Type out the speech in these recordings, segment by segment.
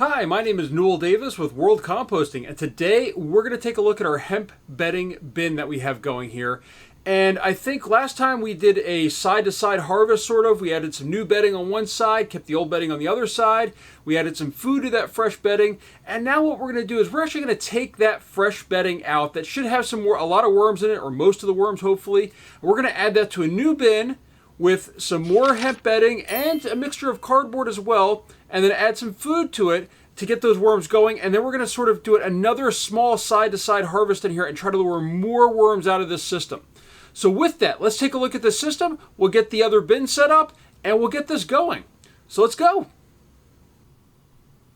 Hi, my name is Newell Davis with World Composting, and today we're going to take a look at our hemp bedding bin that we have going here. And I think last time we did a side-to-side harvest, sort of. We added some new bedding on one side, kept the old bedding on the other side. We added some food to that fresh bedding. And now what we're going to do is we're actually going to take that fresh bedding out that should have a lot of worms in it, or most of the worms, hopefully. We're going to add that to a new bin with some more hemp bedding and a mixture of cardboard as well, and then add some food to it to get those worms going. And then we're going to sort of do another small side-to-side harvest in here and try to lure more worms out of this system. So with that, let's take a look at the system. We'll get the other bin set up, and we'll get this going. So let's go.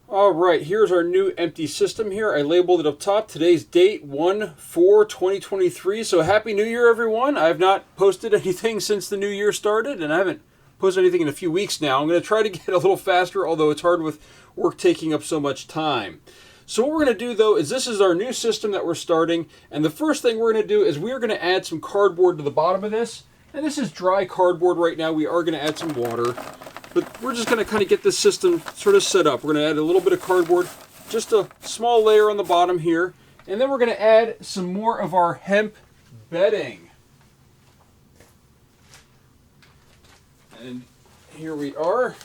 All right, here's our new empty system here. I labeled it up top. Today's date, 1/4/2023. So Happy New Year, everyone. I have not posted anything since the new year started, and I haven't posted anything in a few weeks now. I'm going to try to get a little faster, although it's hard with work taking up so much time. So what we're going to do, though, is this is our new system that we're starting, and the first thing we're going to do is we're going to add some cardboard to the bottom of this. And this is dry cardboard right now. We are going to add some water, but we're just going to kind of get this system sort of set up. We're going to add a little bit of cardboard, just a small layer on the bottom here, and then we're going to add some more of our hemp bedding. And here we are.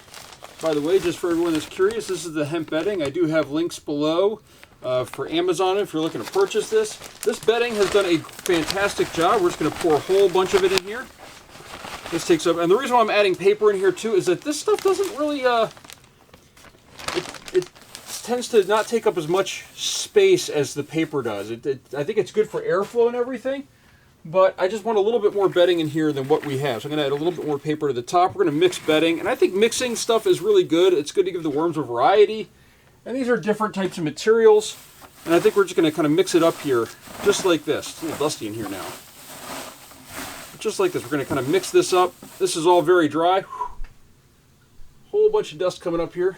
By the way, just for everyone that's curious, this is the hemp bedding. I do have links below for Amazon if you're looking to purchase this. This bedding has done a fantastic job. We're just going to pour a whole bunch of it in here. This takes up, and the reason why I'm adding paper in here too is that this stuff doesn't really, it tends to not take up as much space as the paper does. I think it's good for airflow and everything, but I just want a little bit more bedding in here than what we have. So I'm going to add a little bit more paper to the top. We're going to mix bedding, and I think mixing stuff is really good. It's good to give the worms a variety. And these are different types of materials, and I think we're just going to kind of mix it up here, just like this. It's a little dusty in here now. But just like this, we're going to kind of mix this up. This is all very dry. Whole bunch of dust coming up here.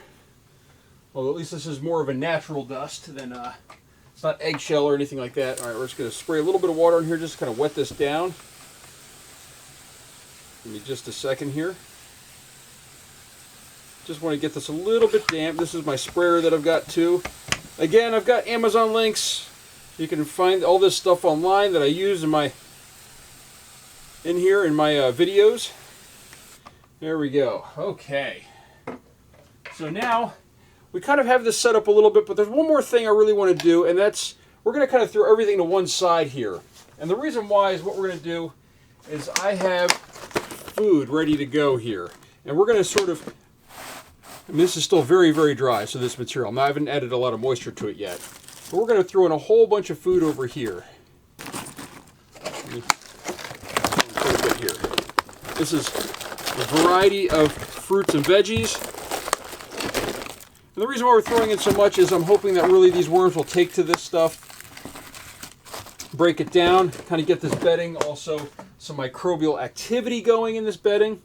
Although at least this is more of a natural dust than it's not eggshell or anything like that. All right, we're just going to spray a little bit of water in here just to kind of wet this down. Give me just a second here. Just want to get this a little bit damp. This is my sprayer that I've got too. Again, I've got Amazon links. You can find all this stuff online that I use in my videos. There we go. Okay. So now we kind of have this set up a little bit, but there's one more thing I really want to do, and that's we're going to kind of throw everything to one side here. And the reason why is what we're going to do is I have food ready to go here. And we're going to sort of, I mean, this is still very, very dry, so this material. Now, I haven't added a lot of moisture to it yet. But we're going to throw in a whole bunch of food over here. Here. This is a variety of fruits and veggies. And the reason why we're throwing in so much is I'm hoping that really these worms will take to this stuff, break it down, kind of get this bedding, also some microbial activity going in this bedding.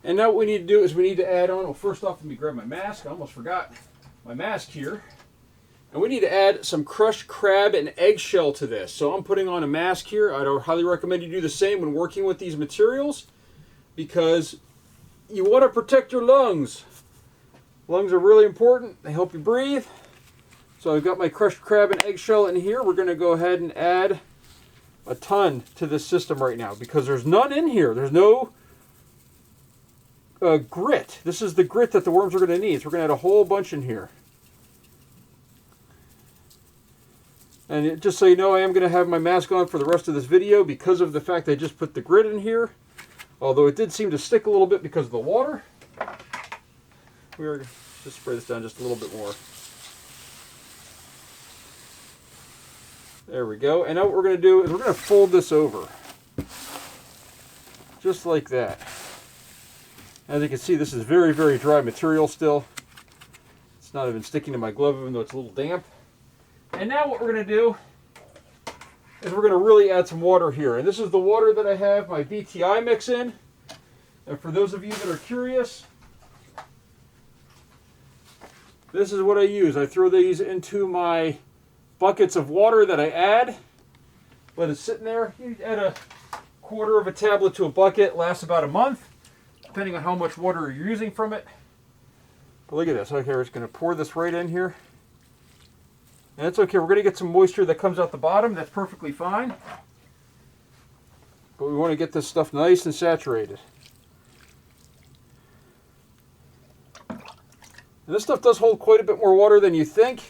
And now what we need to do is we need to add on, well, first off, let me grab my mask. I almost forgot my mask here. And we need to add some crushed crab and eggshell to this. So I'm putting on a mask here. I would highly recommend you do the same when working with these materials, because you want to protect your lungs. Lungs are really important. They help you breathe. So I've got my crushed crab and eggshell in here. We're going to go ahead and add a ton to this system right now because there's none in here. There's no grit. This is the grit that the worms are going to need. So we're going to add a whole bunch in here. And just so you know, I am going to have my mask on for the rest of this video because of the fact I just put the grit in here. Although it did seem to stick a little bit because of the water. We're going to just spray this down just a little bit more. There we go. And now what we're going to do is we're going to fold this over. Just like that. As you can see, this is very, very dry material still. It's not even sticking to my glove even though it's a little damp. And now what we're going to do is we're going to really add some water here. And this is the water that I have my BTI mix in. And for those of you that are curious, this is what I use. I throw these into my buckets of water that I add. Let it sit in there. You add a quarter of a tablet to a bucket. Lasts about a month, depending on how much water you're using from it. But look at this. Okay, we're just going to pour this right in here. And it's okay. We're going to get some moisture that comes out the bottom. That's perfectly fine. But we want to get this stuff nice and saturated. And this stuff does hold quite a bit more water than you think.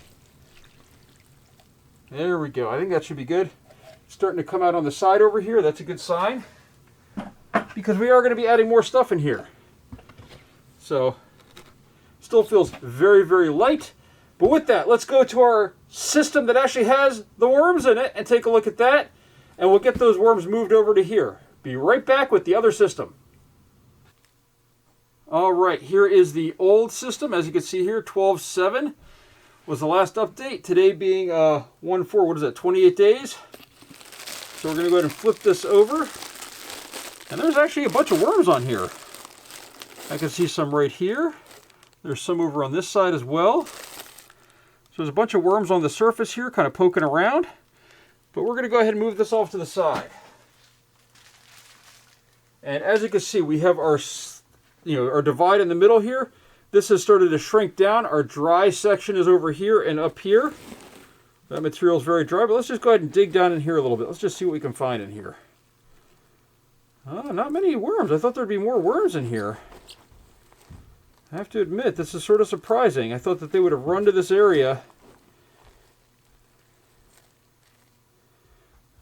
There we go. I think that should be good. It's starting to come out on the side over here. That's a good sign. Because we are going to be adding more stuff in here. So, still feels very, very light. But with that, let's go to our system that actually has the worms in it and take a look at that. And we'll get those worms moved over to here. Be right back with the other system. All right, here is the old system. As you can see here, 12.7 was the last update. Today being 1.4, what is that, 28 days? So we're going to go ahead and flip this over. And there's actually a bunch of worms on here. I can see some right here. There's some over on this side as well. So there's a bunch of worms on the surface here, kind of poking around. But we're going to go ahead and move this off to the side. And as you can see, we have our divide in the middle here. This has started to shrink down. Our dry section is over here and up here. That material is very dry, but let's just go ahead and dig down in here a little bit. Let's just see what we can find in here. Oh, not many worms. I thought there'd be more worms in here. I have to admit, this is sort of surprising. I thought that they would have run to this area.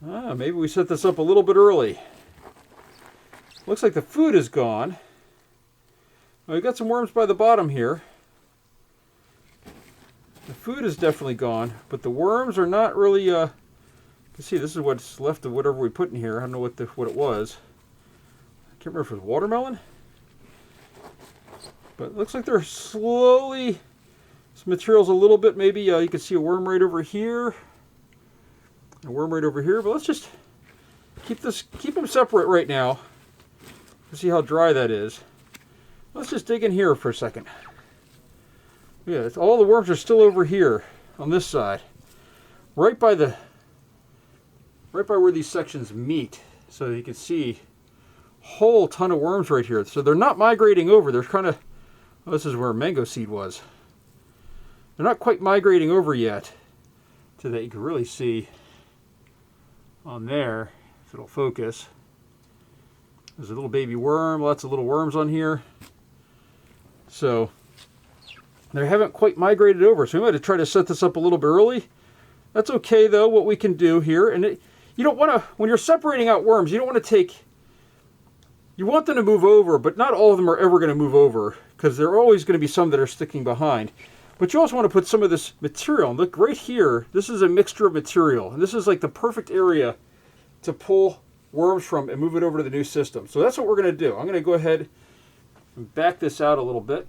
Maybe we set this up a little bit early. Looks like the food is gone. Well, we got some worms by the bottom here. The food is definitely gone, but the worms are not really, you can see this is what's left of whatever we put in here. I don't know what it was. I can't remember if it was watermelon. But it looks like they're slowly, this material's a little bit, maybe you can see a worm right over here. A worm right over here, but let's just keep them separate right now. See how dry that is. Let's just dig in here for a second. Yeah, all the worms are still over here on this side, right by where these sections meet. So you can see a whole ton of worms right here. So they're not migrating over. They're kind of, oh, this is where mango seed was. They're not quite migrating over yet. So that you can really see on there, if it'll focus. There's a little baby worm, lots of little worms on here. So they haven't quite migrated over. So we might have tried to set this up a little bit early. That's okay though, what we can do here. And you don't want to, when you're separating out worms, you don't want to take, you want them to move over, but not all of them are ever going to move over because there are always going to be some that are sticking behind. But you also want to put some of this material. Look right here, this is a mixture of material. And this is like the perfect area to pull worms from and move it over to the new system. So that's what we're going to do. I'm going to go ahead and back this out a little bit.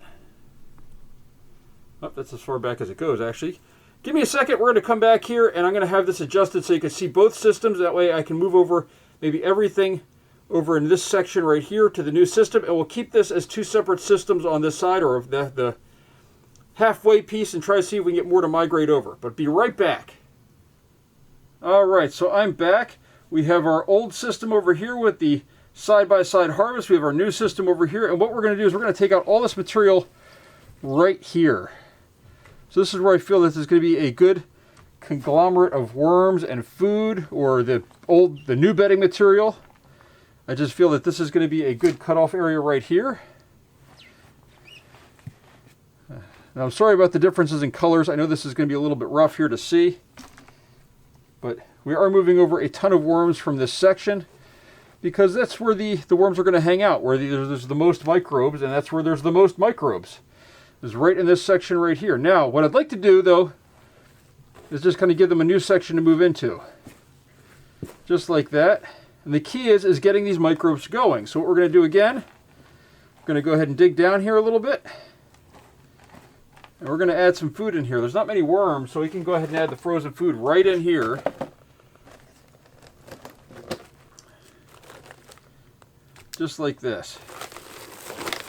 Oh, that's as far back as it goes, actually. Give me a second. We're going to come back here, and I'm going to have this adjusted so you can see both systems. That way I can move over maybe everything over in this section right here to the new system, and we'll keep this as two separate systems on this side, or the halfway piece, and try to see if we can get more to migrate over. But be right back. All right, so I'm back. We have our old system over here with the side-by-side harvest. We have our new system over here. And what we're going to do is we're going to take out all this material right here. So this is where I feel that there's going to be a good conglomerate of worms and food, or the new bedding material. I just feel that this is going to be a good cutoff area right here. And I'm sorry about the differences in colors. I know this is going to be a little bit rough here to see. But we are moving over a ton of worms from this section because that's where the worms are going to hang out, where there's the most microbes, and that's where there's the most microbes. Is right in this section right here. Now, what I'd like to do, though, is just kind of give them a new section to move into. Just like that. And the key is getting these microbes going. So what we're going to do again, we're going to go ahead and dig down here a little bit. And we're going to add some food in here. There's not many worms, so we can go ahead and add the frozen food right in here. Just like this.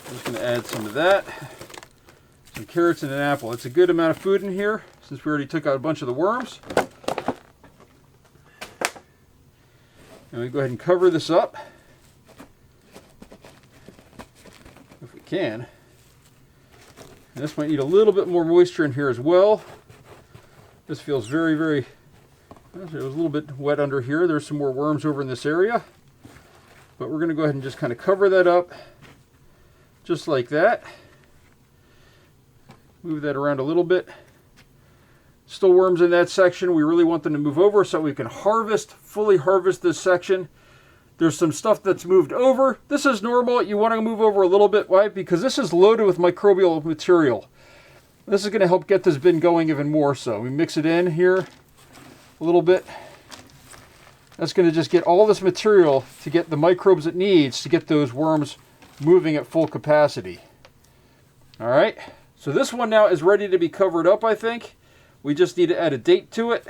I'm just going to add some of that. Some carrots and an apple. It's a good amount of food in here, since we already took out a bunch of the worms. And we go ahead and cover this up, if we can. And this might need a little bit more moisture in here as well. This feels very, very, it was a little bit wet under here. There's some more worms over in this area. But we're going to go ahead and just kind of cover that up just like that. Move that around a little bit. Still worms in that section. We really want them to move over so we can fully harvest this section. There's some stuff that's moved over. This is normal. You want to move over a little bit. Why? Because this is loaded with microbial material. This is going to help get this bin going even more so. We mix it in here a little bit. That's going to just get all this material to get the microbes it needs to get those worms moving at full capacity. All right. So this one now is ready to be covered up, I think. We just need to add a date to it.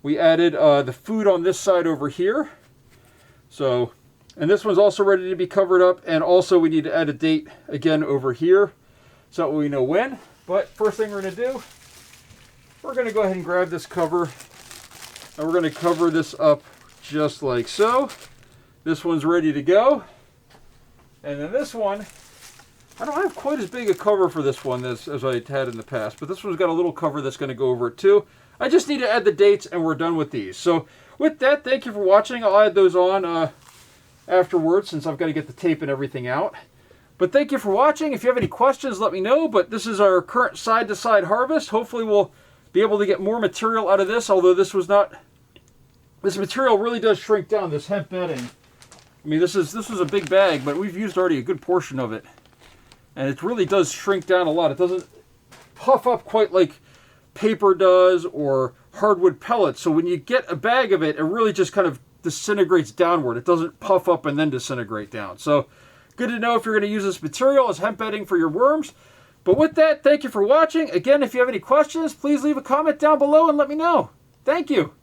We added the food on this side over here. So, and this one's also ready to be covered up. And also we need to add a date again over here so that we know when. But first thing we're going to do, we're going to go ahead and grab this cover. And we're going to cover this up just like so. This one's ready to go. And then this one, I don't have quite as big a cover for this one as I had in the past, but this one's got a little cover that's going to go over it too. I just need to add the dates and we're done with these. So with that, thank you for watching. I'll add those on afterwards since I've got to get the tape and everything out. But thank you for watching. If you have any questions, let me know. But this is our current side-to-side harvest. Hopefully we'll be able to get more material out of this, although this material really does shrink down, this hemp bedding. I mean, this was a big bag, but we've used already a good portion of it. And it really does shrink down a lot. It doesn't puff up quite like paper does or hardwood pellets. So when you get a bag of it, it really just kind of disintegrates downward. It doesn't puff up and then disintegrate down. So good to know if you're going to use this material as hemp bedding for your worms. But with that, thank you for watching. Again, if you have any questions, please leave a comment down below and let me know. Thank you.